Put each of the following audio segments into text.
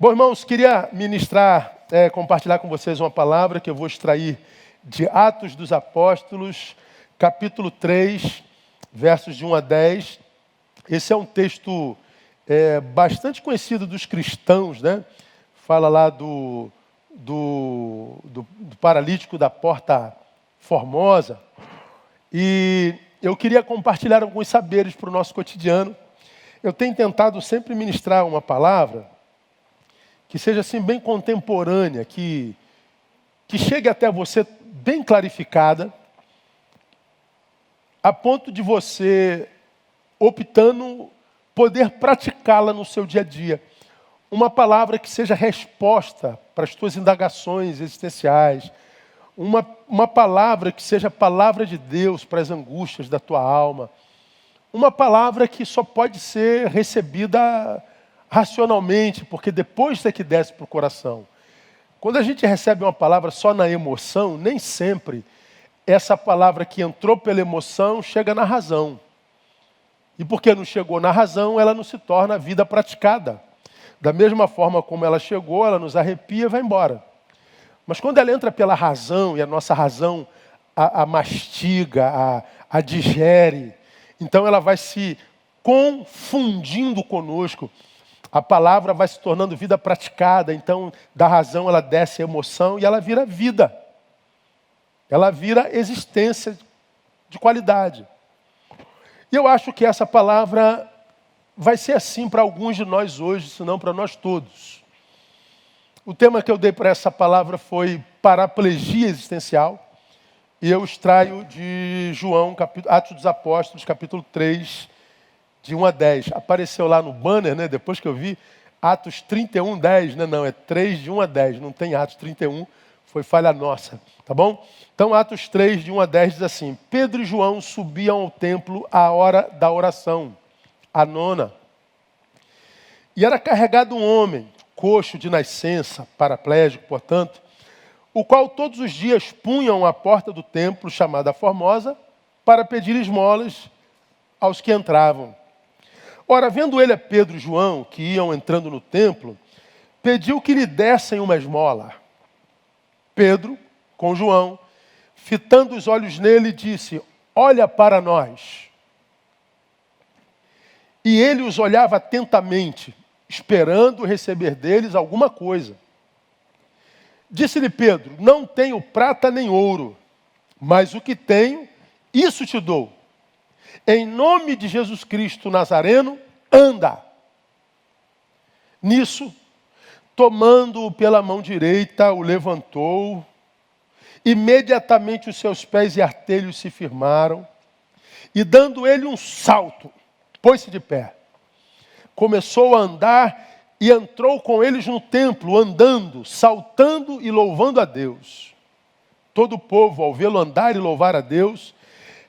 Bom, irmãos, queria compartilhar com vocês uma palavra que eu vou extrair de Atos dos Apóstolos, capítulo 3, versos de 1 a 10. Esse é um texto bastante conhecido dos cristãos, né? Fala lá do paralítico da Porta Formosa. E eu queria compartilhar alguns saberes para o nosso cotidiano. Eu tenho tentado sempre ministrar uma palavra que seja assim bem contemporânea, que chegue até você bem clarificada, a ponto de você, optando, poder praticá-la no seu dia a dia. Uma palavra que seja resposta para as tuas indagações existenciais. Uma palavra que seja palavra de Deus para as angústias da tua alma. Uma palavra que só pode ser recebida racionalmente, porque depois é que desce para o coração. Quando a gente recebe uma palavra só na emoção, nem sempre essa palavra que entrou pela emoção chega na razão. E porque não chegou na razão, ela não se torna vida praticada. Da mesma forma como ela chegou, ela nos arrepia e vai embora. Mas quando ela entra pela razão, e a nossa razão a mastiga, a digere, então ela vai se confundindo conosco. A palavra vai se tornando vida praticada, então da razão ela desce a emoção e ela vira vida. Ela vira existência de qualidade. E eu acho que essa palavra vai ser assim para alguns de nós hoje, se não para nós todos. O tema que eu dei para essa palavra foi paraplegia existencial. E eu extraio de João, Atos dos Apóstolos, capítulo 3, de 1 a 10. Apareceu lá no banner, né? Depois que eu vi, Atos 31, 10. Não, é 3 de 1 a 10. Não tem Atos 31, foi falha nossa. Tá bom? Então, Atos 3, de 1 a 10 diz assim: Pedro e João subiam ao templo à hora da oração, a nona. E era carregado um homem, coxo de nascença, paraplégico, portanto, o qual todos os dias punham à porta do templo, chamada Formosa, para pedir esmolas aos que entravam. Ora, vendo ele a Pedro e João, que iam entrando no templo, pediu que lhe dessem uma esmola. Pedro, com João, fitando os olhos nele, disse: olha para nós. E ele os olhava atentamente, esperando receber deles alguma coisa. Disse-lhe Pedro: não tenho prata nem ouro, mas o que tenho, isso te dou. Em nome de Jesus Cristo Nazareno, anda. Nisso, tomando-o pela mão direita, o levantou. Imediatamente os seus pés e artelhos se firmaram. E dando ele um salto, pôs-se de pé. Começou a andar e entrou com eles no templo, andando, saltando e louvando a Deus. Todo o povo, ao vê-lo andar e louvar a Deus,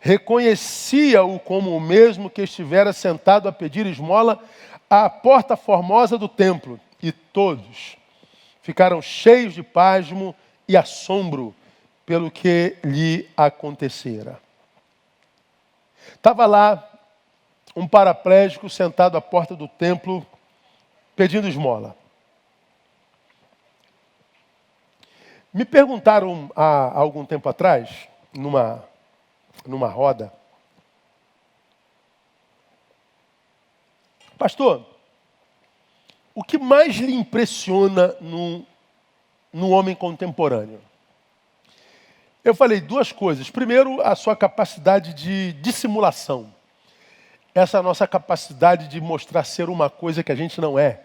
reconhecia-o como o mesmo que estivera sentado a pedir esmola à porta formosa do templo. E todos ficaram cheios de pasmo e assombro pelo que lhe acontecera. Estava lá um paraplégico sentado à porta do templo pedindo esmola. Me perguntaram há algum tempo atrás, numa roda: pastor, o que mais lhe impressiona no homem contemporâneo? Eu falei duas coisas. Primeiro, a sua capacidade de dissimulação. Essa nossa capacidade de mostrar ser uma coisa que a gente não é.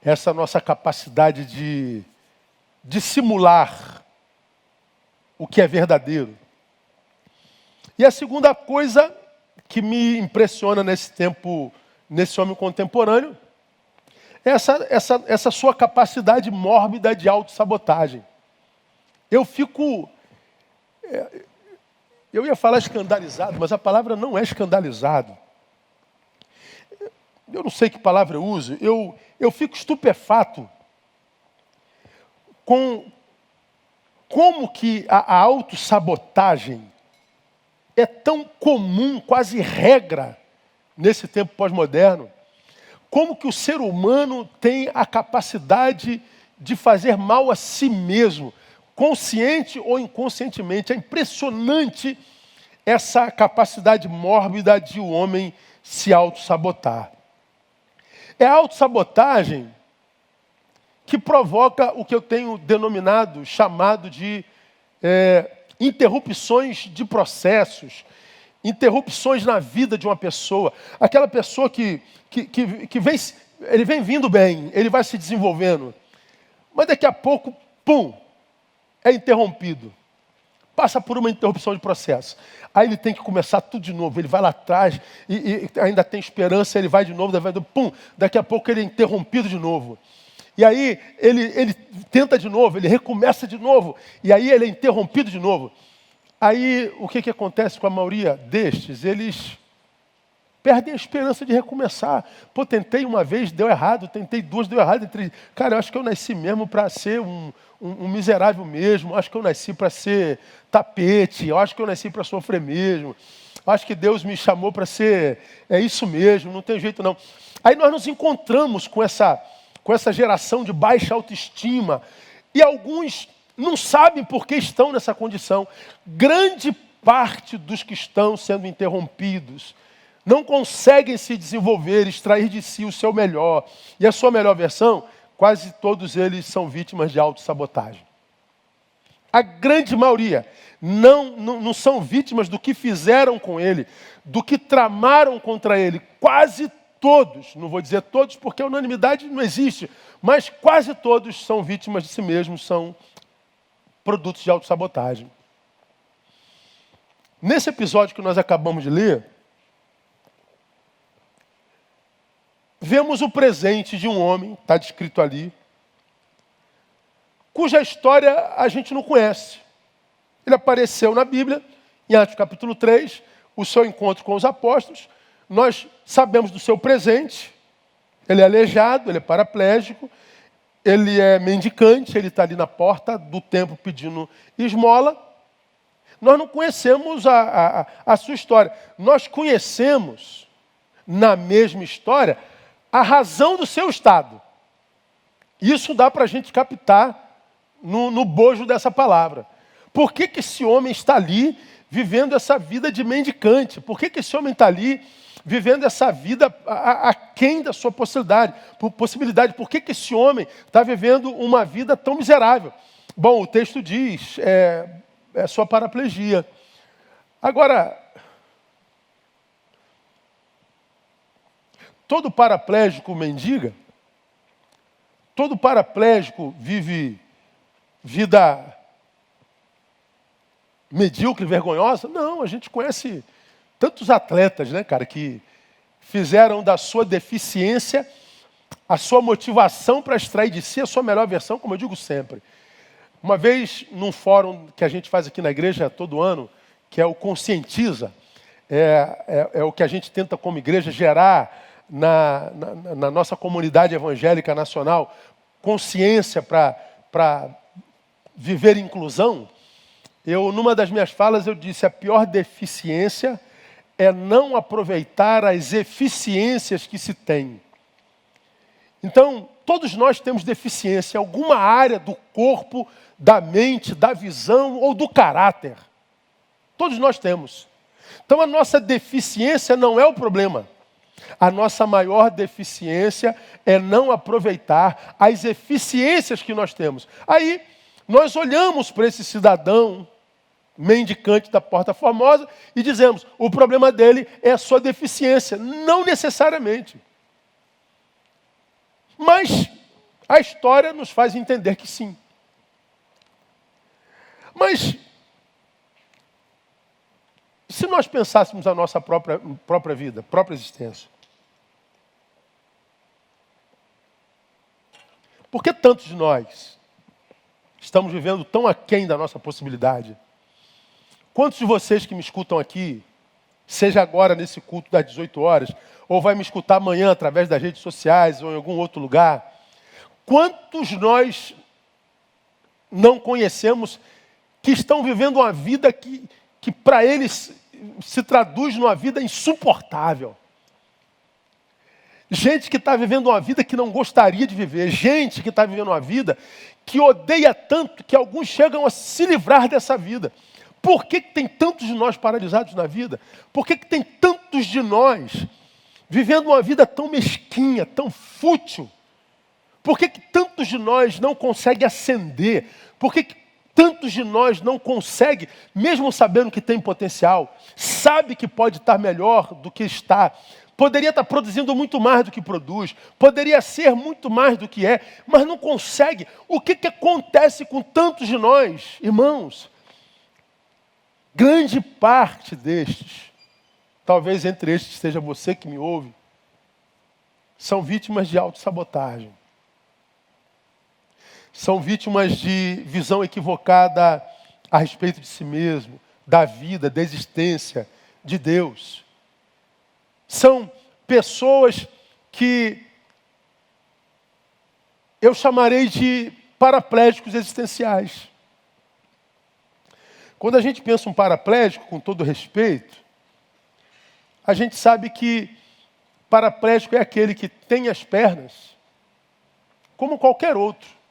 Essa nossa capacidade de dissimular o que é verdadeiro. E a segunda coisa que me impressiona nesse tempo, nesse homem contemporâneo, é essa sua capacidade mórbida de autossabotagem. Eu ia falar escandalizado, mas a palavra não é escandalizado. Eu não sei que palavra eu uso. Eu fico estupefato com como que a autossabotagem é tão comum, quase regra, nesse tempo pós-moderno. como que o ser humano tem a capacidade de fazer mal a si mesmo, consciente ou inconscientemente. É impressionante essa capacidade mórbida de o homem se auto-sabotar. É a autossabotagem que provoca o que eu tenho denominado, chamado de interrupções de processos, interrupções na vida de uma pessoa. Aquela pessoa que vem, ele vem vindo bem, ele vai se desenvolvendo, mas daqui a pouco, pum, é interrompido. Passa por uma interrupção de processo. Aí ele tem que começar tudo de novo. Ele vai lá atrás e ainda tem esperança, ele vai de novo, pum, daqui a pouco ele é interrompido de novo. E aí ele tenta de novo, ele recomeça de novo. E aí ele é interrompido de novo. Aí o que acontece com a maioria destes? Eles perdem a esperança de recomeçar. Pô, tentei uma vez, deu errado. Tentei duas, deu errado. Cara, eu acho que eu nasci mesmo para ser um miserável mesmo. Eu acho que eu nasci para ser tapete. Eu acho que eu nasci para sofrer mesmo. Eu acho que Deus me chamou para ser... É isso mesmo, não tem jeito não. Aí nós nos encontramos com essa geração de baixa autoestima. E alguns não sabem por que estão nessa condição. Grande parte dos que estão sendo interrompidos não conseguem se desenvolver, extrair de si o seu melhor. E a sua melhor versão, quase todos eles são vítimas de autossabotagem. A grande maioria não são vítimas do que fizeram com ele, do que tramaram contra ele. Quase todos, não vou dizer todos porque a unanimidade não existe, mas quase todos são vítimas de si mesmos, são produtos de autossabotagem. Nesse episódio que nós acabamos de ler, vemos o presente de um homem, está descrito ali, cuja história a gente não conhece. Ele apareceu na Bíblia, em Atos capítulo 3, o seu encontro com os apóstolos. Nós sabemos do seu presente, ele é aleijado, ele é paraplégico, ele é mendicante, ele está ali na porta do templo pedindo esmola. Nós não conhecemos a sua história. Nós conhecemos, na mesma história, a razão do seu estado. Isso dá para a gente captar no bojo dessa palavra. Por que esse homem está ali vivendo essa vida de mendicante? Por que esse homem está ali vivendo essa vida aquém da sua possibilidade? Por que esse homem está vivendo uma vida tão miserável? Bom, o texto diz, é sua paraplegia. Agora, todo paraplégico mendiga? Todo paraplégico vive vida medíocre, vergonhosa? Não, a gente conhece tantos atletas, né, cara, que fizeram da sua deficiência a sua motivação para extrair de si a sua melhor versão, como eu digo sempre. Uma vez, num fórum que a gente faz aqui na igreja todo ano, que é o Conscientiza, é o que a gente tenta como igreja gerar na nossa comunidade evangélica nacional, consciência para viver inclusão. Numa das minhas falas, eu disse, a pior deficiência é não aproveitar as eficiências que se tem. Então, todos nós temos deficiência em alguma área do corpo, da mente, da visão ou do caráter. Todos nós temos. Então, a nossa deficiência não é o problema. A nossa maior deficiência é não aproveitar as eficiências que nós temos. Aí, nós olhamos para esse cidadão mendicante da Porta Formosa e dizemos, o problema dele é a sua deficiência. Não necessariamente. Mas a história nos faz entender que sim. Mas, se nós pensássemos a nossa própria vida, própria existência, por que tantos de nós estamos vivendo tão aquém da nossa possibilidade? Quantos de vocês que me escutam aqui, seja agora nesse culto das 18 horas, ou vai me escutar amanhã através das redes sociais ou em algum outro lugar, quantos nós não conhecemos que estão vivendo uma vida que para eles se traduz numa vida insuportável? Gente que está vivendo uma vida que não gostaria de viver. Gente que está vivendo uma vida que odeia tanto que alguns chegam a se livrar dessa vida. Por que tem tantos de nós paralisados na vida? Por que tem tantos de nós vivendo uma vida tão mesquinha, tão fútil? Por que tantos de nós não conseguem ascender? Por que tantos de nós não conseguem, mesmo sabendo que tem potencial, sabe que pode estar melhor do que está, poderia estar produzindo muito mais do que produz, poderia ser muito mais do que é, mas não consegue. O que acontece com tantos de nós, irmãos? Grande parte destes, talvez entre estes seja você que me ouve, são vítimas de autossabotagem. São vítimas de visão equivocada a respeito de si mesmo, da vida, da existência, de Deus. São pessoas que eu chamarei de paraplégicos existenciais. Quando a gente pensa um paraplégico, com todo respeito, a gente sabe que paraplégico é aquele que tem as pernas, como qualquer outro,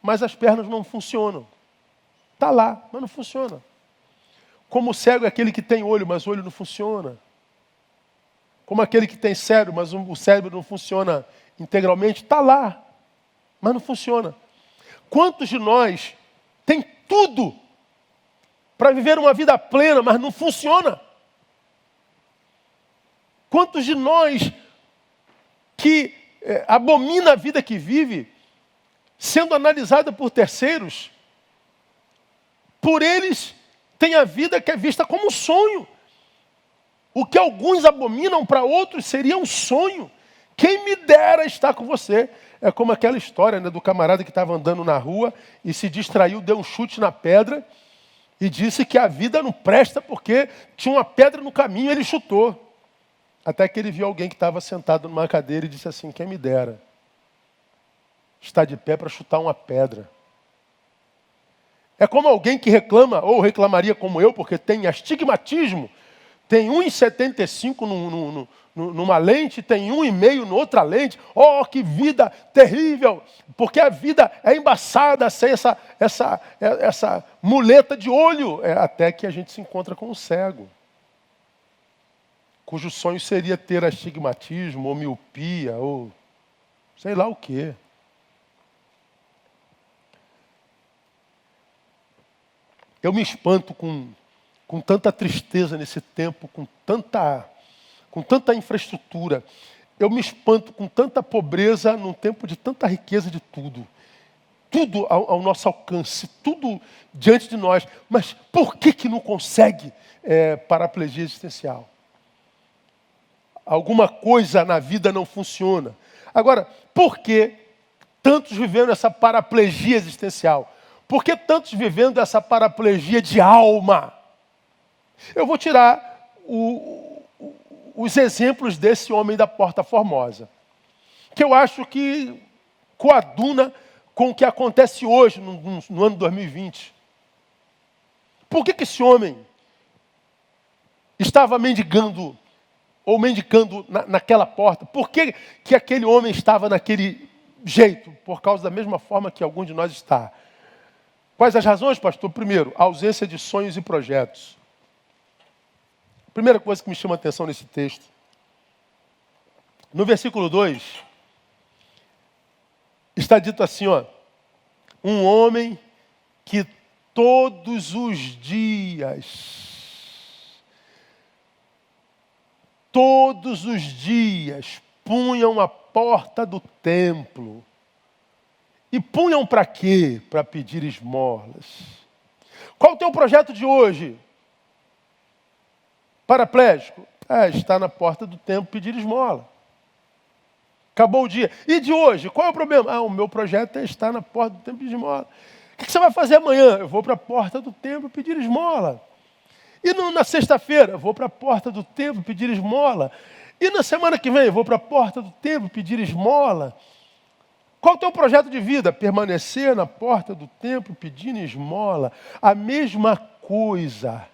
mas as pernas não funcionam. Está lá, mas não funciona. Como o cego é aquele que tem olho, mas o olho não funciona. Como aquele que tem cérebro, mas o cérebro não funciona integralmente. Está lá, mas não funciona. Quantos de nós tem tudo para viver uma vida plena, mas não funciona? Quantos de nós que abomina a vida que vive, sendo analisada por terceiros, por eles tem a vida que é vista como um sonho. O que alguns abominam para outros seria um sonho. Quem me dera estar com você. É como aquela história, né, do camarada que estava andando na rua e se distraiu, deu um chute na pedra e disse que a vida não presta porque tinha uma pedra no caminho e ele chutou. Até que ele viu alguém que estava sentado numa cadeira e disse assim: quem me dera está de pé para chutar uma pedra. É como alguém que reclama, ou reclamaria como eu, porque tem astigmatismo, tem 1,75 numa lente, tem 1,5 na outra lente. Oh, que vida terrível! Porque a vida é embaçada sem essa muleta de olho. Até que a gente se encontra com um cego, cujo sonho seria ter astigmatismo, ou miopia, ou sei lá o quê. Eu me espanto com tanta tristeza nesse tempo, com tanta infraestrutura. Eu me espanto com tanta pobreza num tempo de tanta riqueza de tudo. Tudo ao nosso alcance, tudo diante de nós. Mas por que não consegue paraplegia existencial? Alguma coisa na vida não funciona. Agora, por que tantos vivendo essa paraplegia existencial? Por que tantos vivendo essa paraplegia de alma? Eu vou tirar os exemplos desse homem da Porta Formosa, que eu acho que coaduna com o que acontece hoje, no ano 2020. Por que esse homem estava mendigando, ou mendicando naquela porta? Por que aquele homem estava naquele jeito? Por causa da mesma forma que algum de nós está. Quais as razões, pastor? Primeiro, a ausência de sonhos e projetos. Primeira coisa que me chama a atenção nesse texto. No versículo 2, está dito assim, ó: um homem que todos os dias punham a porta do templo. E punham para quê? Para pedir esmolas. Qual o teu projeto de hoje? Paraplégico? Está na porta do templo pedir esmola. Acabou o dia. E de hoje? Qual é o problema? O meu projeto é estar na porta do templo pedir esmola. O que você vai fazer amanhã? Eu vou para a porta do templo pedir esmola. E na sexta-feira? Eu vou para a porta do templo pedir esmola. E na semana que vem? Eu vou para a porta do templo pedir esmola. Qual é o teu projeto de vida? Permanecer na porta do templo pedindo esmola. A mesma coisa.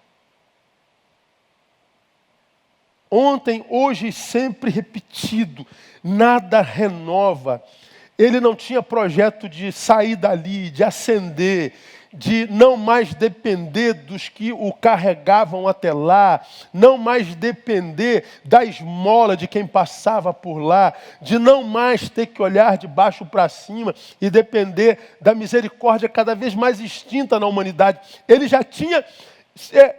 ontem, hoje e sempre repetido. Nada renova. Ele não tinha projeto de sair dali, de ascender, de não mais depender dos que o carregavam até lá, não mais depender da esmola de quem passava por lá, de não mais ter que olhar de baixo para cima e depender da misericórdia cada vez mais extinta na humanidade. Ele já tinha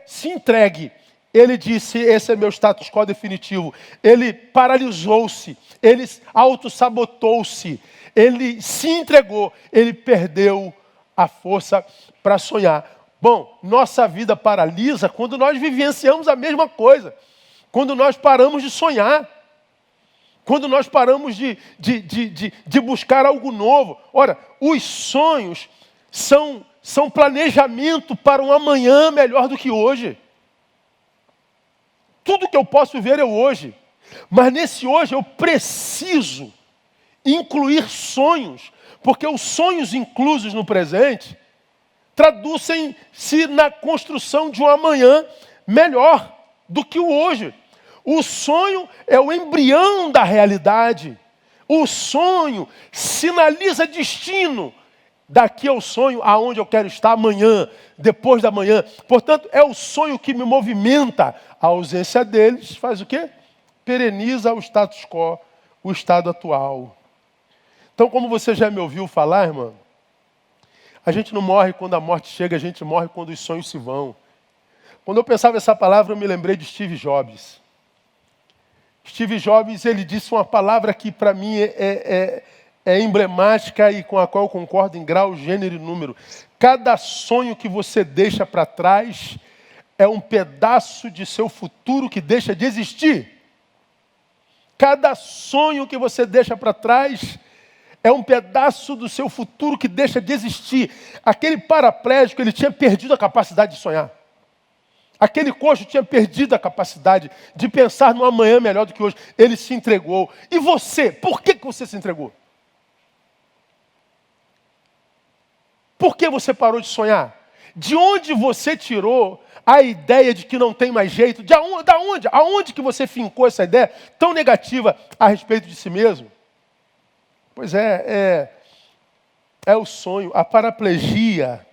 se entregue. Ele disse, esse é meu status quo definitivo. Ele paralisou-se, ele autossabotou-se, ele se entregou, ele perdeu a força para sonhar. Bom, nossa vida paralisa quando nós vivenciamos a mesma coisa. Quando nós paramos de sonhar. Quando nós paramos de buscar algo novo. Ora, os sonhos são planejamento para um amanhã melhor do que hoje. Tudo que eu posso viver é hoje. Mas nesse hoje eu preciso incluir sonhos. Porque os sonhos inclusos no presente traduzem-se na construção de um amanhã melhor do que o hoje. O sonho é o embrião da realidade. O sonho sinaliza destino. Daqui é o sonho aonde eu quero estar amanhã, depois da manhã. Portanto, é o sonho que me movimenta. A ausência deles faz o quê? Pereniza o status quo, o estado atual. Então, como você já me ouviu falar, irmão, a gente não morre quando a morte chega, a gente morre quando os sonhos se vão. Quando eu pensava essa palavra, eu me lembrei de Steve Jobs. Steve Jobs, ele disse uma palavra que para mim é emblemática e com a qual eu concordo em grau, gênero e número. Cada sonho que você deixa para trás é um pedaço de seu futuro que deixa de existir. Cada sonho que você deixa para trás é um pedaço do seu futuro que deixa de existir. Aquele paraplégico, ele tinha perdido a capacidade de sonhar. Aquele coxo tinha perdido a capacidade de pensar num amanhã melhor do que hoje. Ele se entregou. E você? Por que você se entregou? Por que você parou de sonhar? De onde você tirou a ideia de que não tem mais jeito? Da onde? Aonde que você fincou essa ideia tão negativa a respeito de si mesmo? Pois é o sonho. A paraplegia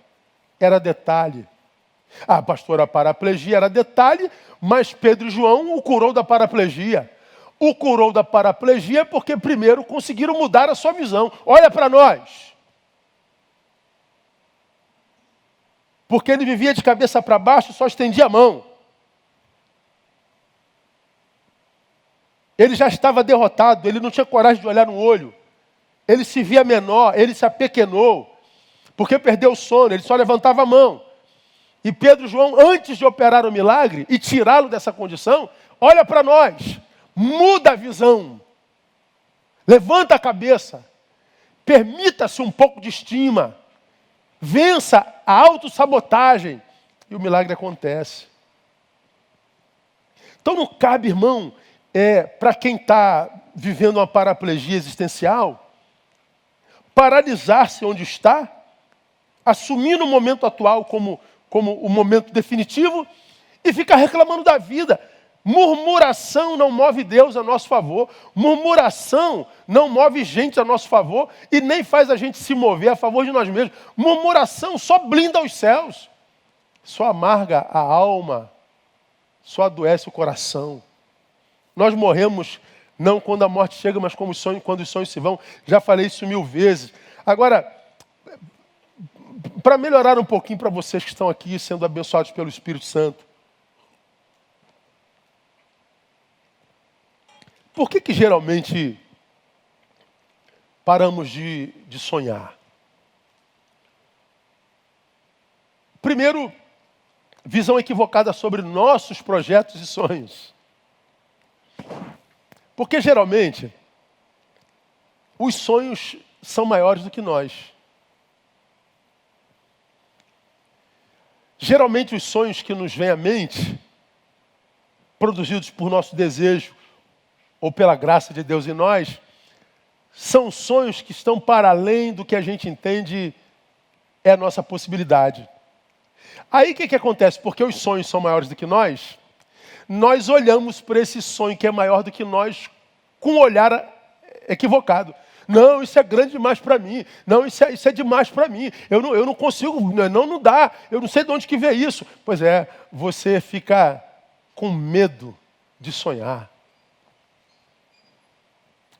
era detalhe. Ah, pastor, a paraplegia era detalhe, mas Pedro e João o curou da paraplegia. O curou da paraplegia porque primeiro conseguiram mudar a sua visão. Olha para nós. Porque ele vivia de cabeça para baixo, só estendia a mão. Ele já estava derrotado, ele não tinha coragem de olhar no olho. Ele se via menor, ele se apequenou, porque perdeu o sono, ele só levantava a mão. E Pedro e João, antes de operar o milagre e tirá-lo dessa condição, olha para nós, muda a visão, levanta a cabeça, permita-se um pouco de estima, vença a autossabotagem e o milagre acontece. Então não cabe, irmão, para quem está vivendo uma paraplegia existencial, paralisar-se onde está, assumindo o momento atual como o momento definitivo e ficar reclamando da vida. Murmuração não move Deus a nosso favor. Murmuração não move gente a nosso favor e nem faz a gente se mover a favor de nós mesmos. Murmuração só blinda os céus. Só amarga a alma. Só adoece o coração. Nós morremos não quando a morte chega, mas quando os sonhos se vão. Já falei isso 1000 vezes. Agora, para melhorar um pouquinho para vocês que estão aqui sendo abençoados pelo Espírito Santo, por que geralmente paramos de sonhar? Primeiro, visão equivocada sobre nossos projetos e sonhos. Porque geralmente os sonhos são maiores do que nós. Geralmente os sonhos que nos vêm à mente, produzidos por nosso desejo ou pela graça de Deus em nós, são sonhos que estão para além do que a gente entende é a nossa possibilidade. Aí o que acontece? Porque os sonhos são maiores do que nós nós olhamos para esse sonho que é maior do que nós com um olhar equivocado. Não, isso é grande demais para mim. Não, isso é demais para mim. Eu não consigo, não dá. Eu não sei de onde que vem isso. Pois é, você fica com medo de sonhar.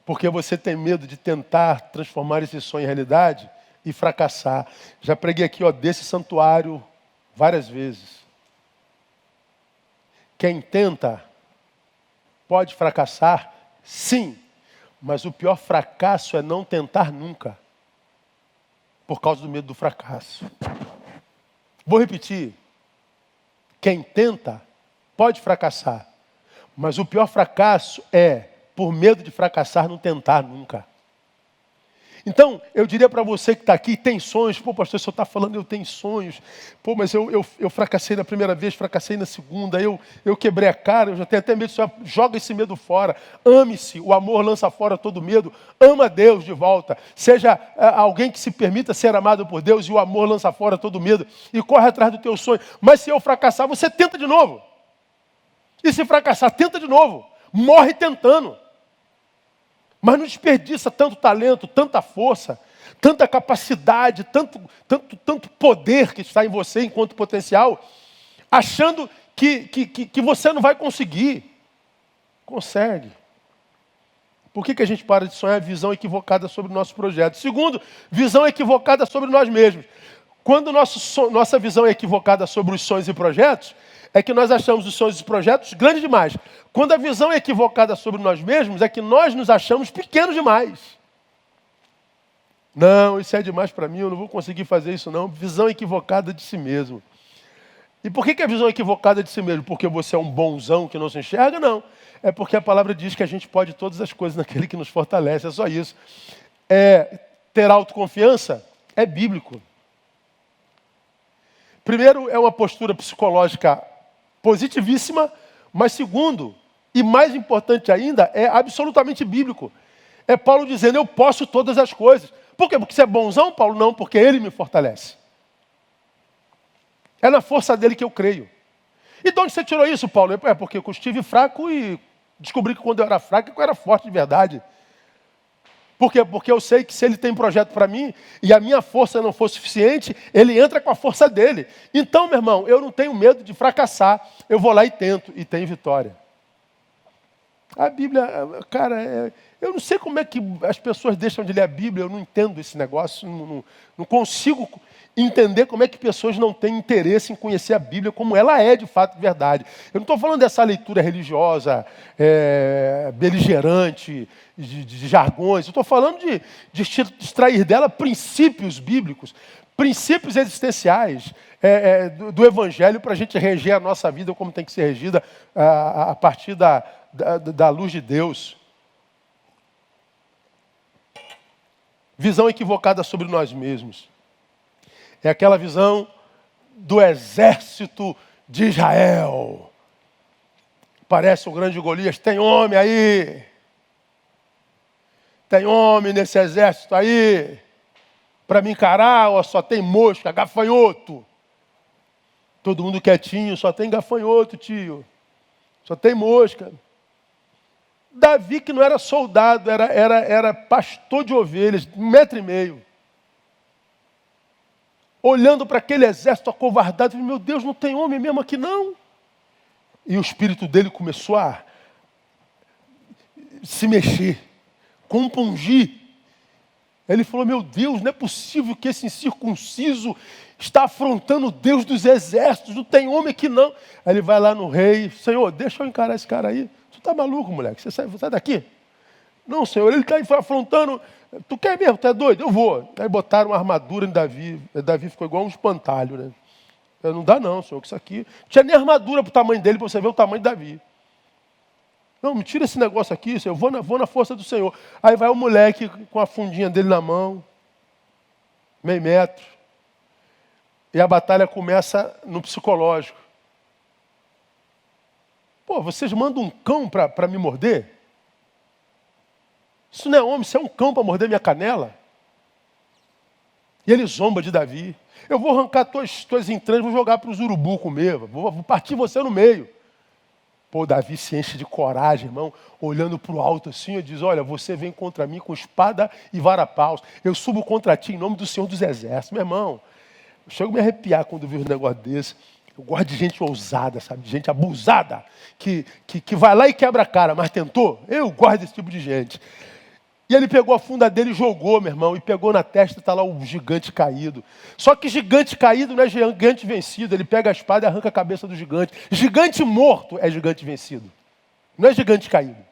Porque você tem medo de tentar transformar esse sonho em realidade e fracassar. Já preguei aqui, desse santuário várias vezes. Quem tenta pode fracassar, sim. Mas o pior fracasso é não tentar nunca. Por causa do medo do fracasso. Vou repetir. Quem tenta pode fracassar. Mas o pior fracasso é, por medo de fracassar, não tentar nunca. Então, eu diria para você que está aqui, tem sonhos. Pô, pastor, o senhor está falando, eu tenho sonhos. Pô, mas eu fracassei na primeira vez, fracassei na segunda. Eu quebrei a cara, eu já tenho até medo. Senhor, joga esse medo fora. Ame-se, o amor lança fora todo medo. Ama Deus de volta. Seja alguém que se permita ser amado por Deus e o amor lança fora todo medo. E corre atrás do teu sonho. Mas se eu fracassar, você tenta de novo. E se fracassar, tenta de novo. Morre tentando. Mas não desperdiça tanto talento, tanta força, tanta capacidade, tanto poder que está em você enquanto potencial, achando que você não vai conseguir. Consegue. Por que a gente para de sonhar? Visão equivocada sobre o nosso projeto. Segundo, visão equivocada sobre nós mesmos. Quando nossa visão é equivocada sobre os sonhos e projetos, é que nós achamos os sonhos e projetos grandes demais. Quando a visão é equivocada sobre nós mesmos, é que nós nos achamos pequenos demais. Não, isso é demais para mim, eu não vou conseguir fazer isso não. Visão equivocada de si mesmo. E por que a visão é equivocada de si mesmo? Porque você é um bonzão que não se enxerga? Não. É porque a palavra diz que a gente pode todas as coisas naquele que nos fortalece, é só isso. Ter autoconfiança é bíblico. Primeiro, é uma postura psicológica positivíssima, mas segundo, e mais importante ainda, é absolutamente bíblico. É Paulo dizendo, eu posso todas as coisas. Por quê? Porque você é bonzão, Paulo? Não, porque ele me fortalece. É na força dele que eu creio. E de onde você tirou isso, Paulo? É porque eu estive fraco e descobri que quando eu era fraco, eu era forte de verdade. Por quê? Porque eu sei que se ele tem projeto para mim e a minha força não for suficiente, ele entra com a força dele. Então, meu irmão, eu não tenho medo de fracassar. Eu vou lá e tento e tenho vitória. A Bíblia, cara, eu não sei como é que as pessoas deixam de ler a Bíblia. Eu não entendo esse negócio, não consigo entender como é que pessoas não têm interesse em conhecer a Bíblia como ela é de fato verdade. Eu não estou falando dessa leitura religiosa, beligerante, de jargões. Eu estou falando de extrair dela princípios bíblicos, princípios existenciais do Evangelho para a gente reger a nossa vida como tem que ser regida a partir da luz de Deus. Visão equivocada sobre nós mesmos. É aquela visão do exército de Israel. Parece um grande Golias. Tem homem aí. Tem homem nesse exército aí. Para me encarar, só tem mosca, gafanhoto. Todo mundo quietinho, só tem gafanhoto, tio. Só tem mosca. Davi, que não era soldado, era pastor de ovelhas, 1,5 metro. Olhando para aquele exército acovardado, meu Deus, não tem homem mesmo aqui não. E o espírito dele começou a se mexer, compungir. Ele falou, meu Deus, não é possível que esse incircunciso está afrontando o Deus dos exércitos, não tem homem aqui não. Aí ele vai lá no rei, Senhor, deixa eu encarar esse cara aí. Tu está maluco, moleque, você sai daqui? Não, Senhor, ele está afrontando. Tu quer mesmo? Tu é doido? Eu vou. Aí botaram uma armadura em Davi. Davi ficou igual um espantalho, né? Não dá não, Senhor, que isso aqui... Não tinha nem armadura para o tamanho dele, para você ver o tamanho de Davi. Não, me tira esse negócio aqui, Senhor. Eu vou na força do Senhor. Aí vai o moleque com a fundinha dele na mão. 1,5 metro. E a batalha começa no psicológico. Pô, vocês mandam um cão para me morder? Isso não é homem, isso é um cão para morder minha canela. E ele zomba de Davi. Eu vou arrancar tuas entranhas, vou jogar para os urubu comer. Vou partir você no meio. Pô, Davi se enche de coragem, irmão, olhando para o alto assim, e diz, olha, você vem contra mim com espada e vara-paus. Eu subo contra ti em nome do Senhor dos Exércitos. Meu irmão, eu chego a me arrepiar quando vejo um negócio desse. Eu gosto de gente ousada, sabe? De gente abusada, que vai lá e quebra a cara, mas tentou. Eu gosto desse tipo de gente. E ele pegou a funda dele e jogou, meu irmão, e pegou na testa e está lá o gigante caído. Só que gigante caído não é gigante vencido. Ele pega a espada e arranca a cabeça do gigante. Gigante morto é gigante vencido. Não é gigante caído.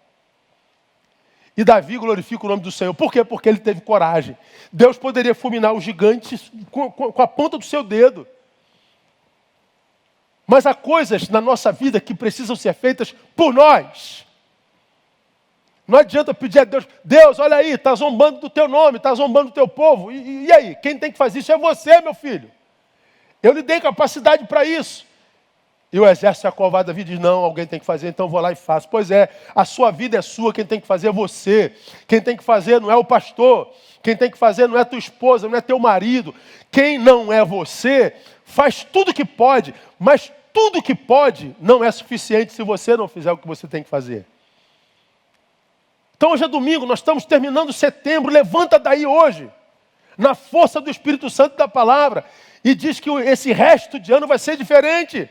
E Davi glorifica o nome do Senhor. Por quê? Porque ele teve coragem. Deus poderia fulminar o gigante com a ponta do seu dedo. Mas há coisas na nossa vida que precisam ser feitas por nós. Não adianta pedir a Deus, Deus, olha aí, está zombando do teu nome, está zombando do teu povo. E aí, quem tem que fazer isso é você, meu filho. Eu lhe dei capacidade para isso. E o exército se acovada, Davi diz, não, alguém tem que fazer, então eu vou lá e faço. Pois é, a sua vida é sua, quem tem que fazer é você. Quem tem que fazer não é o pastor. Quem tem que fazer não é tua esposa, não é teu marido. Quem não é você, faz tudo que pode, mas tudo que pode não é suficiente se você não fizer o que você tem que fazer. Então hoje é domingo, nós estamos terminando setembro, levanta daí hoje, na força do Espírito Santo da palavra, e diz que esse resto de ano vai ser diferente,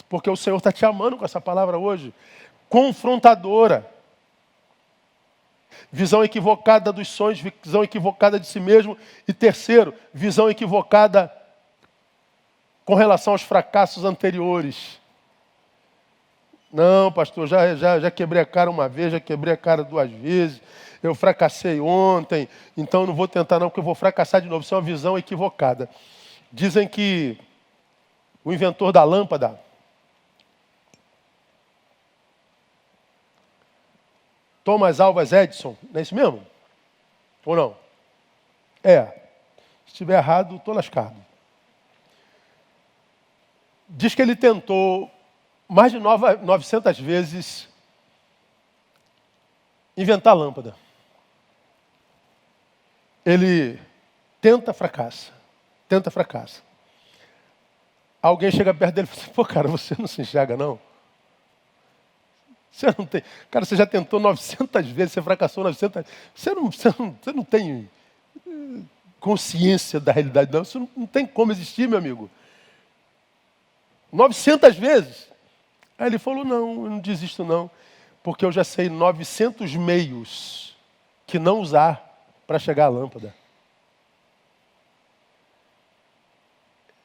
porque o Senhor está te amando com essa palavra hoje, confrontadora. Visão equivocada dos sonhos, visão equivocada de si mesmo, e terceiro, visão equivocada com relação aos fracassos anteriores. Não, pastor, já quebrei a cara uma vez, já quebrei a cara 2 vezes, eu fracassei ontem, então não vou tentar não, porque eu vou fracassar de novo. Isso é uma visão equivocada. Dizem que o inventor da lâmpada, Thomas Alva Edison, não é isso mesmo? Ou não? É. Se estiver errado, estou lascado. Diz que ele tentou mais de 900 vezes inventar a lâmpada. Ele tenta, fracassa. Tenta, fracassa. Alguém chega perto dele e fala assim, pô, cara, você não se enxerga, não? Você não tem... Cara, você já tentou 900 vezes, você fracassou 900 vezes. Você não tem consciência da realidade, não. Isso não tem como existir, meu amigo. 900 vezes. Aí ele falou, não, eu não desisto não, porque eu já sei 900 meios que não usar para chegar à lâmpada.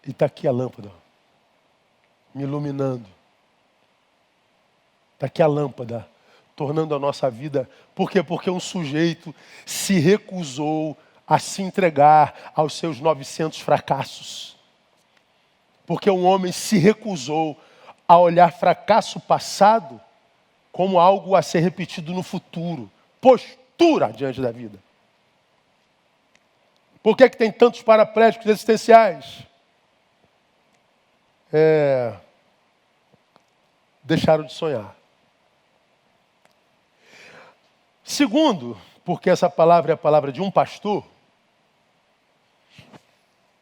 E está aqui a lâmpada, me iluminando. Está aqui a lâmpada, tornando a nossa vida... Por quê? Porque um sujeito se recusou a se entregar aos seus 900 fracassos. Porque um homem se recusou a olhar fracasso passado como algo a ser repetido no futuro. Postura diante da vida. Por que tem tantos paraplégicos existenciais? Deixaram de sonhar. Segundo, porque essa palavra é a palavra de um pastor,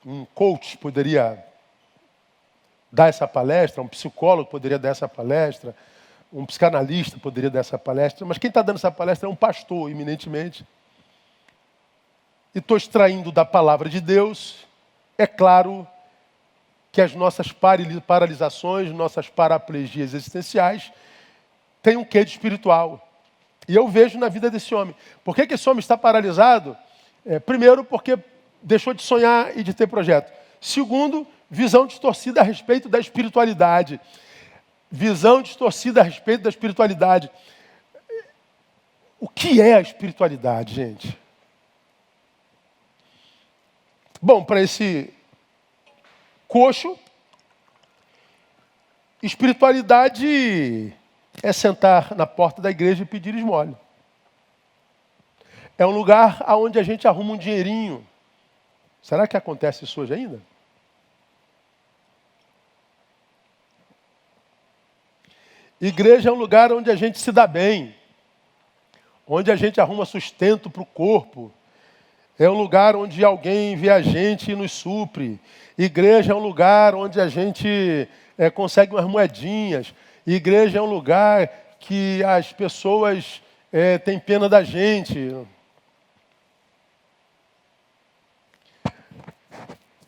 um coach poderia dar essa palestra, um psicólogo poderia dar essa palestra, um psicanalista poderia dar essa palestra, mas quem está dando essa palestra é um pastor, eminentemente. E estou extraindo da palavra de Deus, é claro que as nossas paralisações, nossas paraplegias existenciais, têm um quê de espiritual. E eu vejo na vida desse homem. Por que esse homem está paralisado? Primeiro, porque deixou de sonhar e de ter projeto. Segundo, visão distorcida a respeito da espiritualidade. Visão distorcida a respeito da espiritualidade. O que é a espiritualidade, gente? Bom, para esse coxo, espiritualidade é sentar na porta da igreja e pedir esmola. É um lugar onde a gente arruma um dinheirinho. Será que acontece isso hoje ainda? Igreja é um lugar onde a gente se dá bem, onde a gente arruma sustento para o corpo. É um lugar onde alguém vê a gente e nos supre. Igreja é um lugar onde a gente consegue umas moedinhas. Igreja é um lugar que as pessoas têm pena da gente.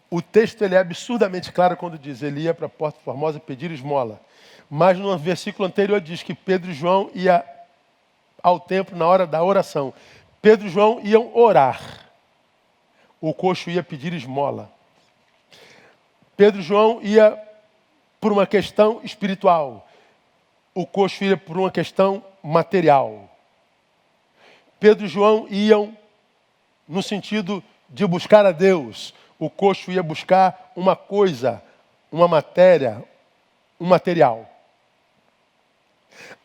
O texto ele é absurdamente claro quando diz, ele ia para a Porta Formosa pedir esmola. Mas no versículo anterior diz que Pedro e João iam ao templo na hora da oração. Pedro e João iam orar. O coxo ia pedir esmola. Pedro e João ia por uma questão espiritual. O coxo ia por uma questão material. Pedro e João iam no sentido de buscar a Deus. O coxo ia buscar uma coisa, uma matéria, um material.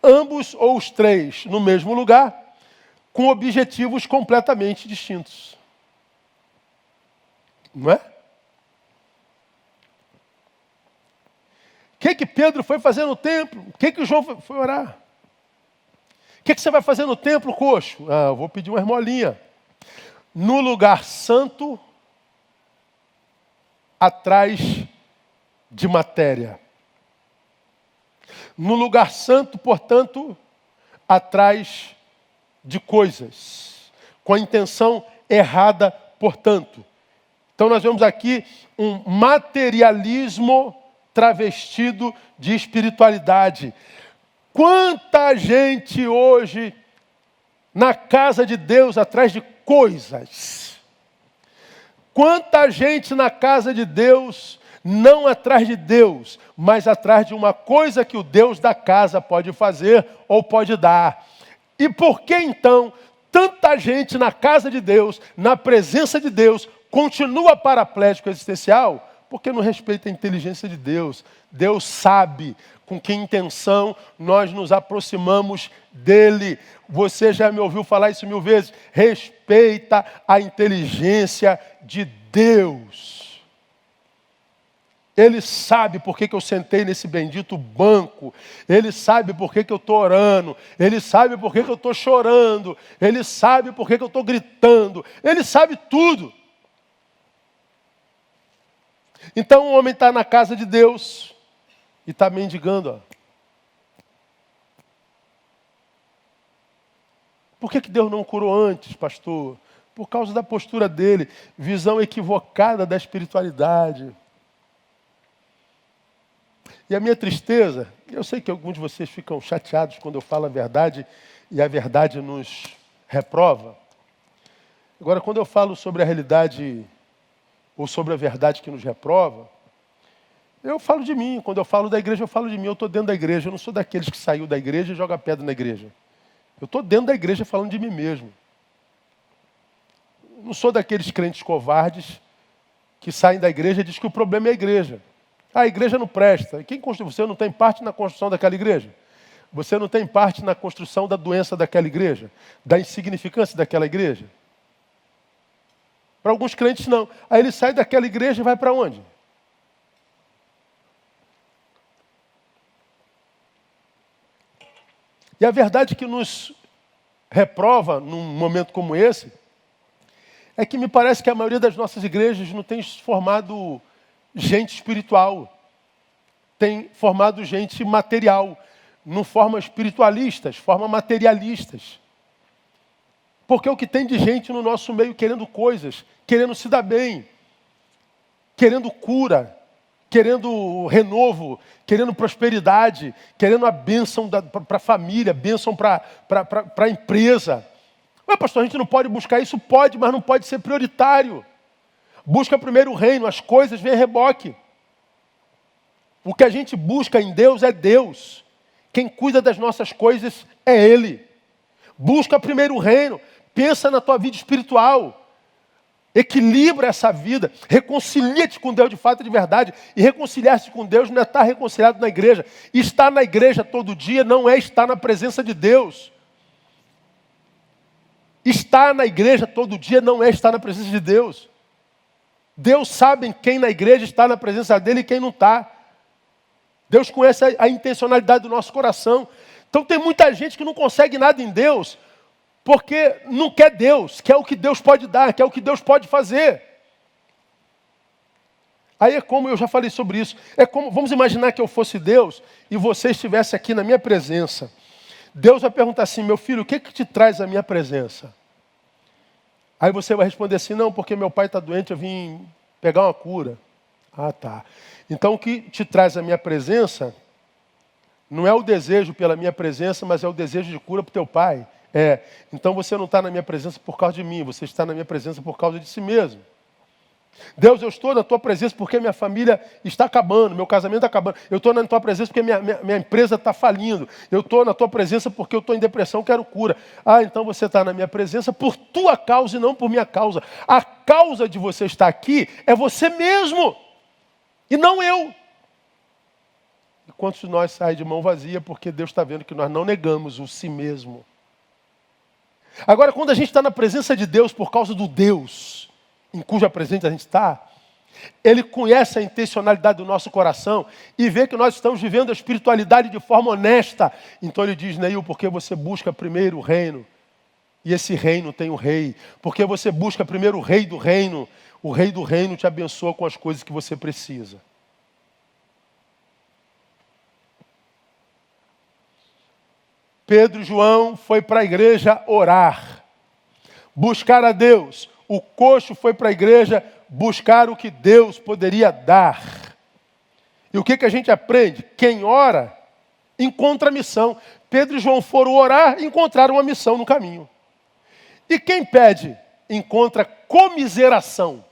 Ambos ou os três no mesmo lugar, com objetivos completamente distintos. Não é? O que Pedro foi fazer no templo? O que João foi orar? O que você vai fazer no templo, coxo? Eu vou pedir uma esmolinha. No lugar santo, atrás de matéria. No lugar santo, portanto, atrás de coisas. Com a intenção errada, portanto. Então nós vemos aqui um materialismo travestido de espiritualidade. Quanta gente hoje na casa de Deus atrás de coisas. Quanta gente na casa de Deus não atrás de Deus, mas atrás de uma coisa que o Deus da casa pode fazer ou pode dar. E por que então tanta gente na casa de Deus, na presença de Deus, continua paraplégico existencial? Porque não respeita a inteligência de Deus. Deus sabe com que intenção nós nos aproximamos dele. Você já me ouviu falar isso 1000 vezes. Respeita a inteligência de Deus. Ele sabe por que eu sentei nesse bendito banco. Ele sabe por que eu estou orando. Ele sabe por que eu estou chorando. Ele sabe por que eu estou gritando. Ele sabe tudo. Então o homem está na casa de Deus e está mendigando. Por que Deus não curou antes, pastor? Por causa da postura dele, visão equivocada da espiritualidade. E a minha tristeza, eu sei que alguns de vocês ficam chateados quando eu falo a verdade e a verdade nos reprova. Agora, quando eu falo sobre a realidade ou sobre a verdade que nos reprova, eu falo de mim. Quando eu falo da igreja, eu falo de mim. Eu estou dentro da igreja. Eu não sou daqueles que saiu da igreja e joga pedra na igreja. Eu estou dentro da igreja falando de mim mesmo. Não sou daqueles crentes covardes que saem da igreja e dizem que o problema é a igreja. A igreja não presta. E quem construiu? Você não tem parte na construção daquela igreja? Você não tem parte na construção da doença daquela igreja? Da insignificância daquela igreja? Para alguns crentes não. Aí ele sai daquela igreja e vai para onde? E a verdade que nos reprova num momento como esse é que me parece que a maioria das nossas igrejas não tem formado gente espiritual, tem formado gente material, não forma espiritualistas, forma materialistas. Porque o que tem de gente no nosso meio querendo coisas, querendo se dar bem, querendo cura, querendo renovo, querendo prosperidade, querendo a bênção para a família, bênção para a empresa. Mas, pastor, a gente não pode buscar isso? Pode, mas não pode ser prioritário. Busca primeiro o reino, as coisas vêm a reboque. O que a gente busca em Deus é Deus. Quem cuida das nossas coisas é Ele. Busca primeiro o reino, pensa na tua vida espiritual. Equilibra essa vida, reconcilia-te com Deus de fato e de verdade. E reconciliar-se com Deus não é estar reconciliado na igreja. Estar na igreja todo dia não é estar na presença de Deus. Estar na igreja todo dia não é estar na presença de Deus. Deus sabe quem na igreja está na presença dele e quem não está. Deus conhece a intencionalidade do nosso coração. Então tem muita gente que não consegue nada em Deus porque não quer Deus, quer o que Deus pode dar, quer o que Deus pode fazer. Aí é como, eu já falei sobre isso, é como, vamos imaginar que eu fosse Deus e você estivesse aqui na minha presença. Deus vai perguntar assim, meu filho, o que te traz a minha presença? Aí você vai responder assim, não, porque meu pai está doente, eu vim pegar uma cura. Ah, tá. Então o que te traz a minha presença não é o desejo pela minha presença, mas é o desejo de cura para o teu pai. Então você não está na minha presença por causa de mim, você está na minha presença por causa de si mesmo. Deus, eu estou na tua presença porque minha família está acabando, meu casamento está acabando. Eu estou na tua presença porque minha empresa está falindo. Eu estou na tua presença porque eu estou em depressão, quero cura. Ah, então você está na minha presença por tua causa e não por minha causa. A causa de você estar aqui é você mesmo e não eu. E quantos de nós saem de mão vazia porque Deus está vendo que nós não negamos o si mesmo. Agora, quando a gente está na presença de Deus por causa do Deus em cuja presença a gente está, Ele conhece a intencionalidade do nosso coração e vê que nós estamos vivendo a espiritualidade de forma honesta. Então Ele diz, Neil, porque você busca primeiro o reino, e esse reino tem um rei. Porque você busca primeiro o rei do reino te abençoa com as coisas que você precisa. Pedro e João foi para a igreja orar, buscar a Deus. O coxo foi para a igreja buscar o que Deus poderia dar. E o que a gente aprende? Quem ora, encontra a missão. Pedro e João foram orar e encontraram uma missão no caminho. E quem pede, encontra comiseração.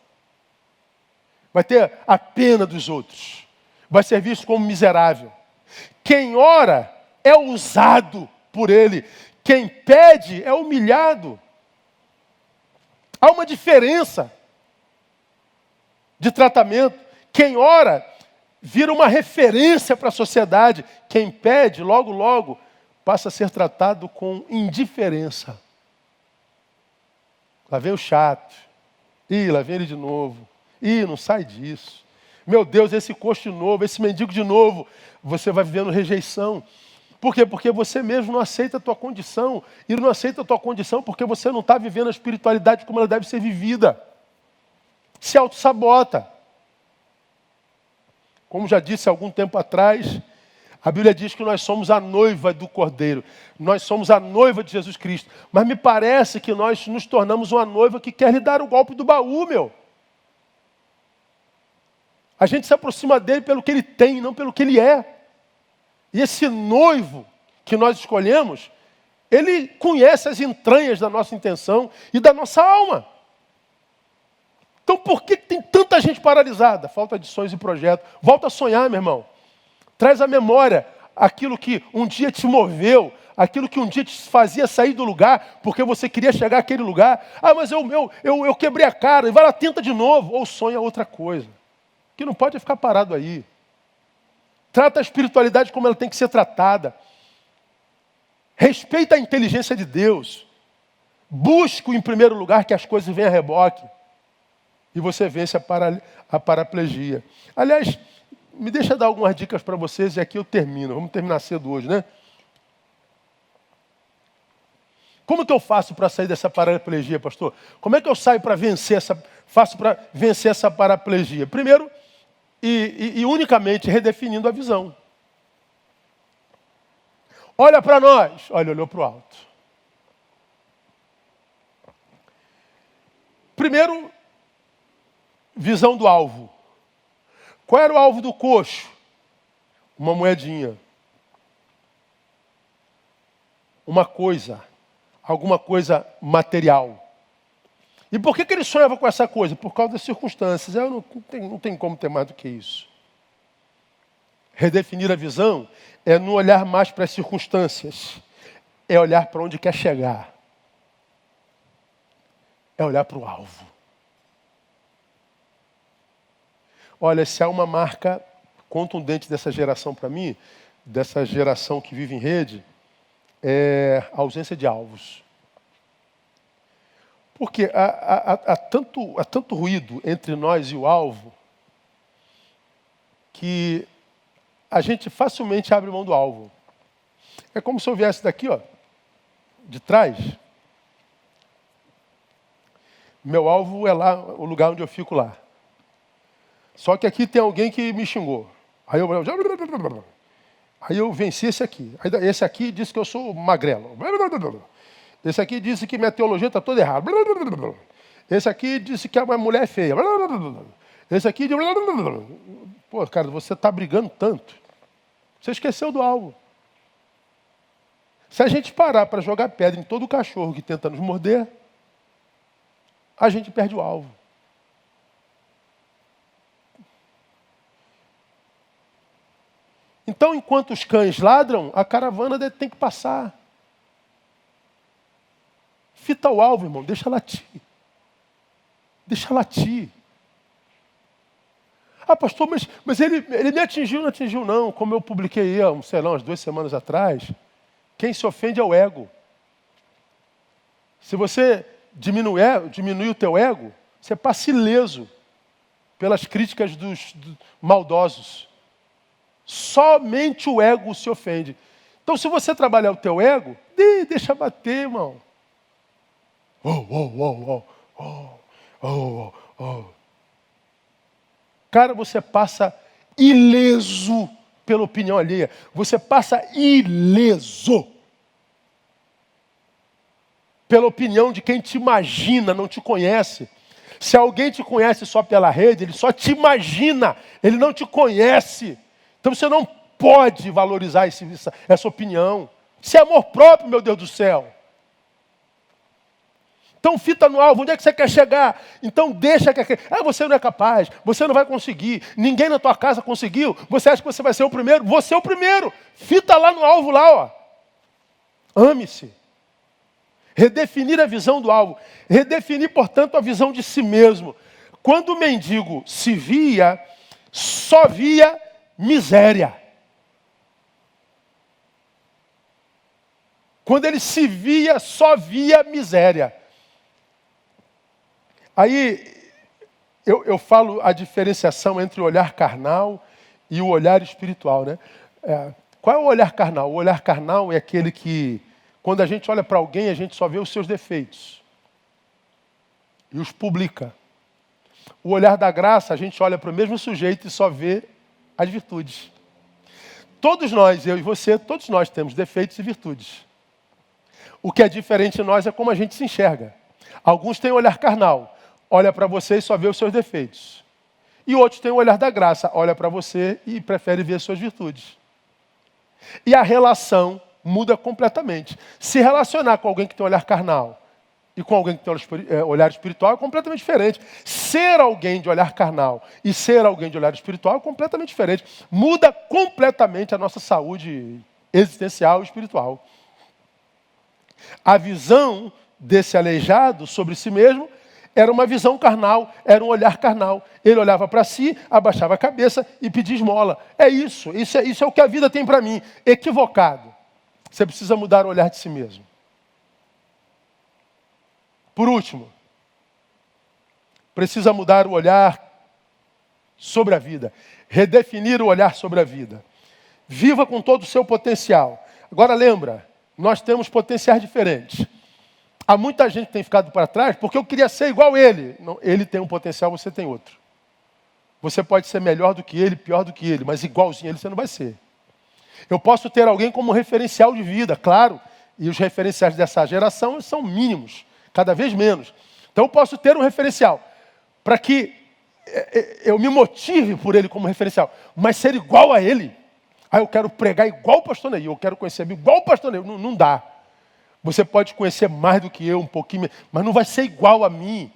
Vai ter a pena dos outros. Vai ser visto como miserável. Quem ora é usado por ele. Quem pede é humilhado. Há uma diferença de tratamento. Quem ora vira uma referência para a sociedade. Quem pede, logo, logo, passa a ser tratado com indiferença. Lá vem o chato. Ih, lá vem ele de novo. Ih, não sai disso. Meu Deus, esse coxo de novo, esse mendigo de novo. Você vai vivendo rejeição. Por quê? Porque você mesmo não aceita a tua condição. E não aceita a tua condição porque você não está vivendo a espiritualidade como ela deve ser vivida. Se auto-sabota. Como já disse há algum tempo atrás, a Bíblia diz que nós somos a noiva do Cordeiro. Nós somos a noiva de Jesus Cristo. Mas me parece que nós nos tornamos uma noiva que quer lhe dar o golpe do baú, meu. A gente se aproxima dele pelo que ele tem, não pelo que ele é. E esse noivo que nós escolhemos, ele conhece as entranhas da nossa intenção e da nossa alma. Então por que tem tanta gente paralisada? Falta de sonhos e projetos. Volta a sonhar, meu irmão. Traz à memória aquilo que um dia te moveu, aquilo que um dia te fazia sair do lugar, porque você queria chegar àquele lugar. Ah, mas eu quebrei a cara, e vai lá, tenta de novo. Ou sonha outra coisa. Que não pode ficar parado aí. Trata a espiritualidade como ela tem que ser tratada. Respeita a inteligência de Deus. Busca em primeiro lugar que as coisas venham a reboque. E você vence a paraplegia. Aliás, me deixa dar algumas dicas para vocês e aqui eu termino. Vamos terminar cedo hoje, né? Como que eu faço para sair dessa paraplegia, pastor? Como é que eu saio para faço para vencer essa paraplegia? Primeiro, e unicamente redefinindo a visão. Olha para nós. Olha, olhou para o alto. Primeiro, visão do alvo. Qual era o alvo do coxo? Uma moedinha. Uma coisa. Alguma coisa material. E por que ele sonhava com essa coisa? Por causa das circunstâncias. Não tem como ter mais do que isso. Redefinir a visão é não olhar mais para as circunstâncias. É olhar para onde quer chegar. É olhar para o alvo. Olha, se há uma marca contundente dessa geração para mim, dessa geração que vive em rede, é a ausência de alvos. Porque há tanto ruído entre nós e o alvo que a gente facilmente abre mão do alvo. É como se eu viesse daqui, ó, de trás. Meu alvo é lá, o lugar onde eu fico lá. Só que aqui tem alguém que me xingou. Aí eu venci esse aqui. Aí esse aqui disse que eu sou magrelo. Esse aqui disse que minha teologia está toda errada. Esse aqui disse que a mulher é feia. Esse aqui... Pô, cara, você está brigando tanto. Você esqueceu do alvo. Se a gente parar para jogar pedra em todo cachorro que tenta nos morder, a gente perde o alvo. Então, enquanto os cães ladram, a caravana tem que passar. Fita o alvo, irmão, deixa latir. Deixa latir. Ah, pastor, mas ele me atingiu, não atingiu não. Como eu publiquei, sei lá, umas 2 semanas atrás, quem se ofende é o ego. Se você diminuir o teu ego, você passa ileso pelas críticas dos maldosos. Somente o ego se ofende. Então, se você trabalhar o teu ego, deixa bater, irmão. Cara, você passa ileso pela opinião alheia. Você passa ileso pela opinião de quem te imagina, não te conhece. Se alguém te conhece só pela rede, ele só te imagina, ele não te conhece. Então você não pode valorizar essa opinião. Isso é amor próprio, meu Deus do céu. Então fita no alvo, onde é que você quer chegar? Então deixa que... você não é capaz, você não vai conseguir, ninguém na tua casa conseguiu, você acha que você vai ser o primeiro? Você é o primeiro. Fita lá no alvo, lá, ó. Ame-se. Redefinir a visão do alvo. Redefinir, portanto, a visão de si mesmo. Quando o mendigo se via, só via miséria. Quando ele se via, só via miséria. Aí eu falo a diferenciação entre o olhar carnal e o olhar espiritual, né? Qual é o olhar carnal? O olhar carnal é aquele que, quando a gente olha para alguém, a gente só vê os seus defeitos e os publica. O olhar da graça, a gente olha para o mesmo sujeito e só vê as virtudes. Todos nós, eu e você, todos nós temos defeitos e virtudes. O que é diferente em nós é como a gente se enxerga. Alguns têm olhar carnal, olha para você e só vê os seus defeitos. E outros têm o olhar da graça, olha para você e prefere ver as suas virtudes. E a relação muda completamente. Se relacionar com alguém que tem olhar carnal e com alguém que tem olhar espiritual é completamente diferente. Ser alguém de olhar carnal e ser alguém de olhar espiritual é completamente diferente. Muda completamente a nossa saúde existencial e espiritual. A visão desse aleijado sobre si mesmo era uma visão carnal, era um olhar carnal. Ele olhava para si, abaixava a cabeça e pedia esmola. Isso é o que a vida tem para mim. Equivocado. Você precisa mudar o olhar de si mesmo. Por último, precisa mudar o olhar sobre a vida. Redefinir o olhar sobre a vida. Viva com todo o seu potencial. Agora lembra, nós temos potenciais diferentes. Há muita gente que tem ficado para trás porque eu queria ser igual a ele. Não, ele tem um potencial, você tem outro. Você pode ser melhor do que ele, pior do que ele, mas igualzinho a ele você não vai ser. Eu posso ter alguém como referencial de vida, claro, e os referenciais dessa geração são mínimos, cada vez menos. Então eu posso ter um referencial para que eu me motive por ele como referencial, mas ser igual a ele. Eu quero pregar igual o pastor Neil, eu quero conhecer igual o pastor Neil. Não dá. Você pode conhecer mais do que eu, um pouquinho, mas não vai ser igual a mim.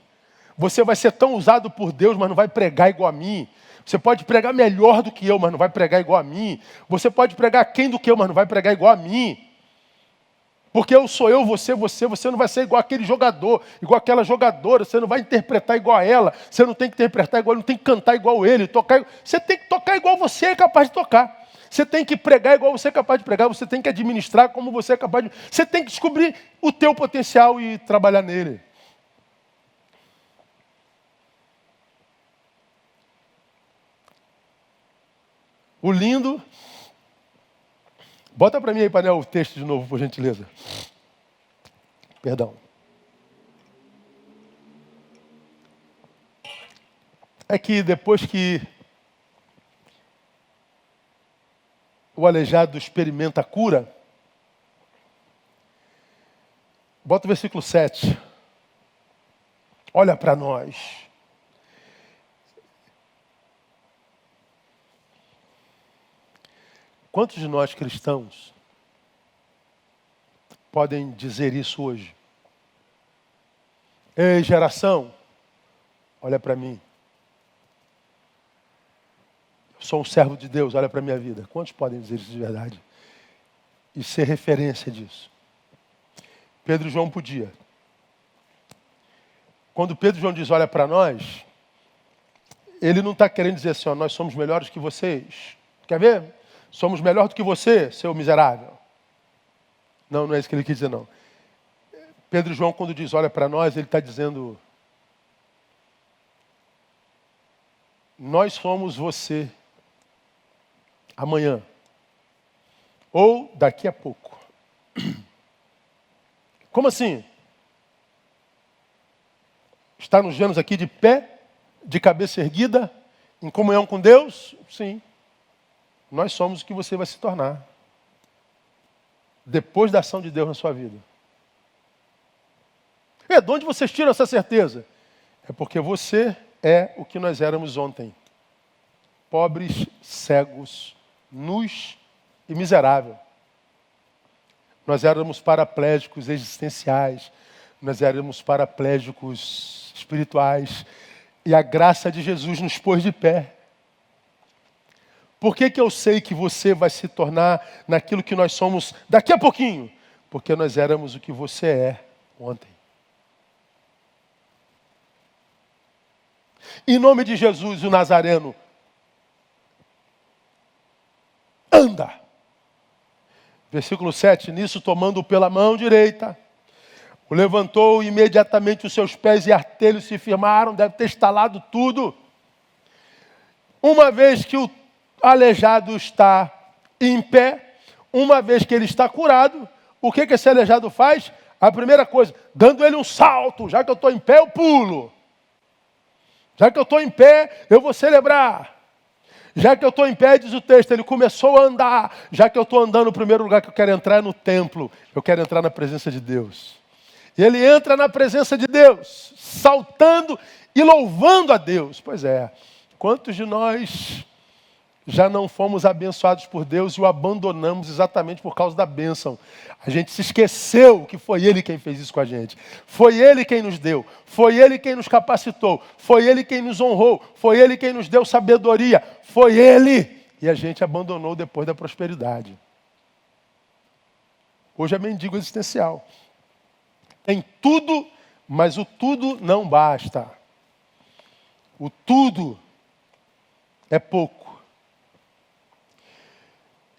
Você vai ser tão usado por Deus, mas não vai pregar igual a mim. Você pode pregar melhor do que eu, mas não vai pregar igual a mim. Você pode pregar quem do que eu, mas não vai pregar igual a mim. Porque eu sou eu, você não vai ser igual aquele jogador, igual aquela jogadora, você não vai interpretar igual a ela, você não tem que interpretar igual, não tem que cantar igual ele, você tem que tocar igual você é capaz de tocar. Você tem que pregar igual você é capaz de pregar, você tem que administrar como você é capaz de... Você tem que descobrir o teu potencial e trabalhar nele. O lindo... Bota para mim aí, painel, o texto de novo, por gentileza. Perdão. é que depois que o aleijado experimenta a cura, bota o versículo 7. Olha para nós. Quantos de nós cristãos podem dizer isso hoje? Ei, geração, olha para mim. Eu sou um servo de Deus, olha para a minha vida. Quantos podem dizer isso de verdade? E ser referência disso? Pedro e João podia. Quando Pedro e João diz olha para nós, ele não está querendo dizer assim, ó, nós somos melhores que vocês. Quer ver? Somos melhor do que você, seu miserável. Não, não é isso que ele quis dizer, não. Pedro e João, quando diz olha para nós, ele está dizendo, nós somos você amanhã. Ou daqui a pouco. Como assim? Está nos vemos aqui de pé, de cabeça erguida, em comunhão com Deus? Sim. Nós somos o que você vai se tornar. Depois da ação de Deus na sua vida. De onde vocês tiram essa certeza? É porque você é o que nós éramos ontem. Pobres, cegos, nus e miseráveis. Nós éramos paraplégicos existenciais. Nós éramos paraplégicos espirituais. E a graça de Jesus nos pôs de pé. Por que eu sei que você vai se tornar naquilo que nós somos daqui a pouquinho? Porque nós éramos o que você é ontem. Em nome de Jesus, o Nazareno, anda. Versículo 7, nisso tomando-o pela mão direita, o levantou e imediatamente os seus pés e artelhos se firmaram, deve ter estalado tudo. Uma vez que o aleijado está em pé, uma vez que ele está curado, o que esse aleijado faz? A primeira coisa, dando ele um salto, já que eu estou em pé, eu pulo. Já que eu estou em pé, eu vou celebrar. Já que eu estou em pé, diz o texto, ele começou a andar. Já que eu estou andando, o primeiro lugar que eu quero entrar é no templo. Eu quero entrar na presença de Deus. E ele entra na presença de Deus, saltando e louvando a Deus. Pois é, quantos de nós já não fomos abençoados por Deus e o abandonamos exatamente por causa da bênção? A gente se esqueceu que foi Ele quem fez isso com a gente. Foi Ele quem nos deu. Foi Ele quem nos capacitou. Foi Ele quem nos honrou. Foi Ele quem nos deu sabedoria. Foi Ele. E a gente abandonou depois da prosperidade. Hoje é mendigo existencial. Tem tudo, mas o tudo não basta. O tudo é pouco.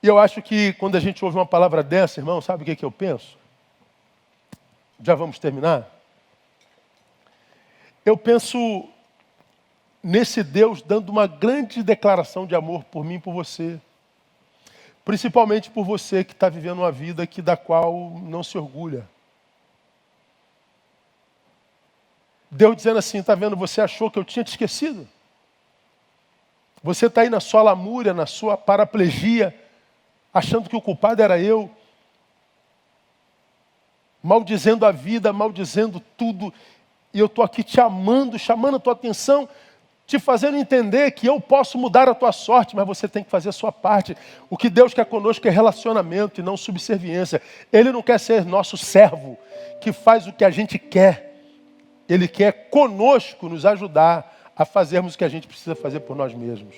E eu acho que quando a gente ouve uma palavra dessa, irmão, sabe o que eu penso? Já vamos terminar? Eu penso nesse Deus dando uma grande declaração de amor por mim e por você. Principalmente por você que está vivendo uma vida da qual não se orgulha. Deus dizendo assim, está vendo, você achou que eu tinha te esquecido? Você está aí na sua lamúria, na sua paraplegia, achando que o culpado era eu, maldizendo a vida, maldizendo tudo, e eu estou aqui te amando, chamando a tua atenção, te fazendo entender que eu posso mudar a tua sorte, mas você tem que fazer a sua parte. O que Deus quer conosco é relacionamento e não subserviência. Ele não quer ser nosso servo, que faz o que a gente quer. Ele quer conosco nos ajudar a fazermos o que a gente precisa fazer por nós mesmos.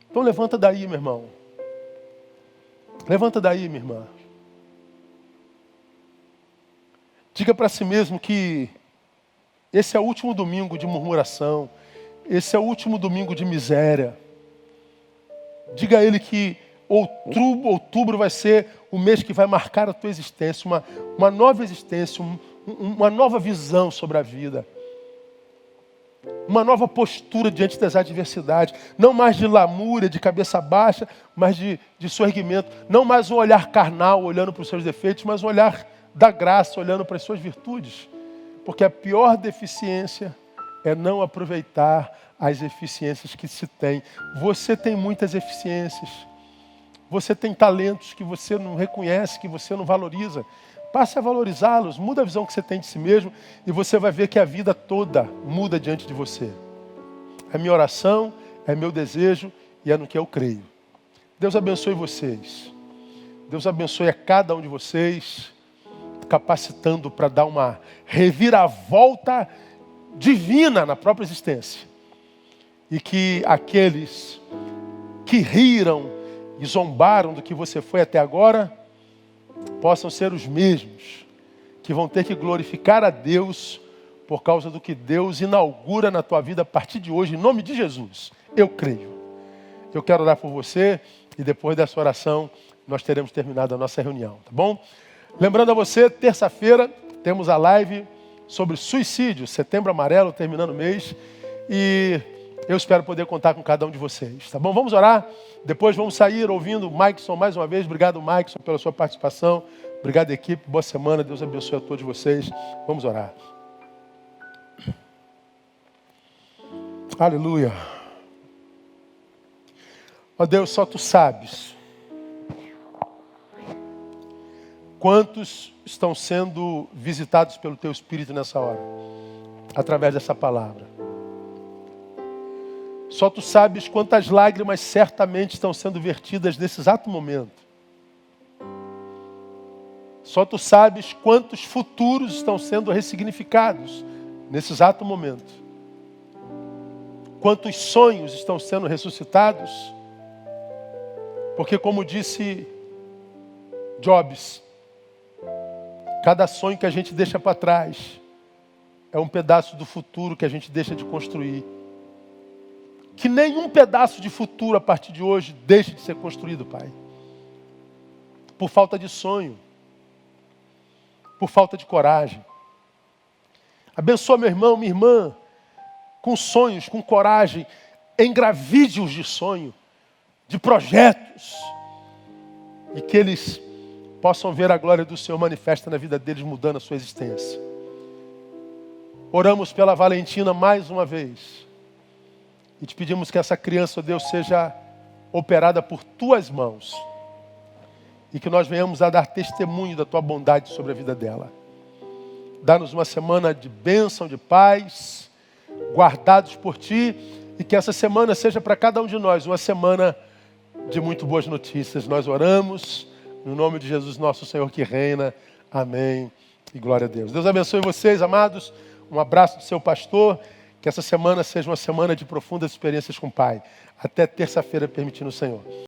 Então levanta daí, meu irmão. Levanta daí, minha irmã. Diga para si mesmo que esse é o último domingo de murmuração. Esse é o último domingo de miséria. Diga a ele que outubro vai ser o mês que vai marcar a tua existência. Uma nova existência, uma nova visão sobre a vida. Uma nova postura diante das adversidades. Não mais de lamúria, de cabeça baixa, mas de sorrimento. Não mais um olhar carnal, olhando para os seus defeitos, mas um olhar da graça, olhando para as suas virtudes. Porque a pior deficiência é não aproveitar as eficiências que se tem. Você tem muitas eficiências. Você tem talentos que você não reconhece, que você não valoriza. Passe a valorizá-los, muda a visão que você tem de si mesmo e você vai ver que a vida toda muda diante de você. É minha oração, é meu desejo e é no que eu creio. Deus abençoe vocês. Deus abençoe a cada um de vocês, capacitando para dar uma reviravolta divina na própria existência. E que aqueles que riram e zombaram do que você foi até agora, possam ser os mesmos que vão ter que glorificar a Deus por causa do que Deus inaugura na tua vida a partir de hoje, em nome de Jesus. Eu creio. Eu quero orar por você e depois dessa oração nós teremos terminado a nossa reunião, tá bom? Lembrando a você, terça-feira temos a live sobre suicídio, Setembro Amarelo, terminando o mês, e eu espero poder contar com cada um de vocês, tá bom? Vamos orar, depois vamos sair ouvindo o Maikson mais uma vez. Obrigado, Maikson, pela sua participação. Obrigado, equipe. Boa semana. Deus abençoe a todos vocês. Vamos orar. Aleluia. Ó Deus, só Tu sabes quantos estão sendo visitados pelo Teu Espírito nessa hora, através dessa palavra. Só Tu sabes quantas lágrimas certamente estão sendo vertidas nesse exato momento. Só Tu sabes quantos futuros estão sendo ressignificados nesse exato momento. Quantos sonhos estão sendo ressuscitados. Porque como disse Jobs, cada sonho que a gente deixa para trás é um pedaço do futuro que a gente deixa de construir. Que nenhum pedaço de futuro a partir de hoje deixe de ser construído, Pai. Por falta de sonho. Por falta de coragem. Abençoa meu irmão, minha irmã, com sonhos, com coragem. Engravide-os de sonho, de projetos. E que eles possam ver a glória do Senhor manifesta na vida deles, mudando a sua existência. Oramos pela Valentina mais uma vez. E te pedimos que essa criança, ó Deus, seja operada por Tuas mãos. E que nós venhamos a dar testemunho da Tua bondade sobre a vida dela. Dá-nos uma semana de bênção, de paz, guardados por Ti. E que essa semana seja para cada um de nós uma semana de muito boas notícias. Nós oramos no nome de Jesus, nosso Senhor que reina. Amém. E glória a Deus. Deus abençoe vocês, amados. Um abraço do seu pastor. Que essa semana seja uma semana de profundas experiências com o Pai. Até terça-feira, permitindo o Senhor.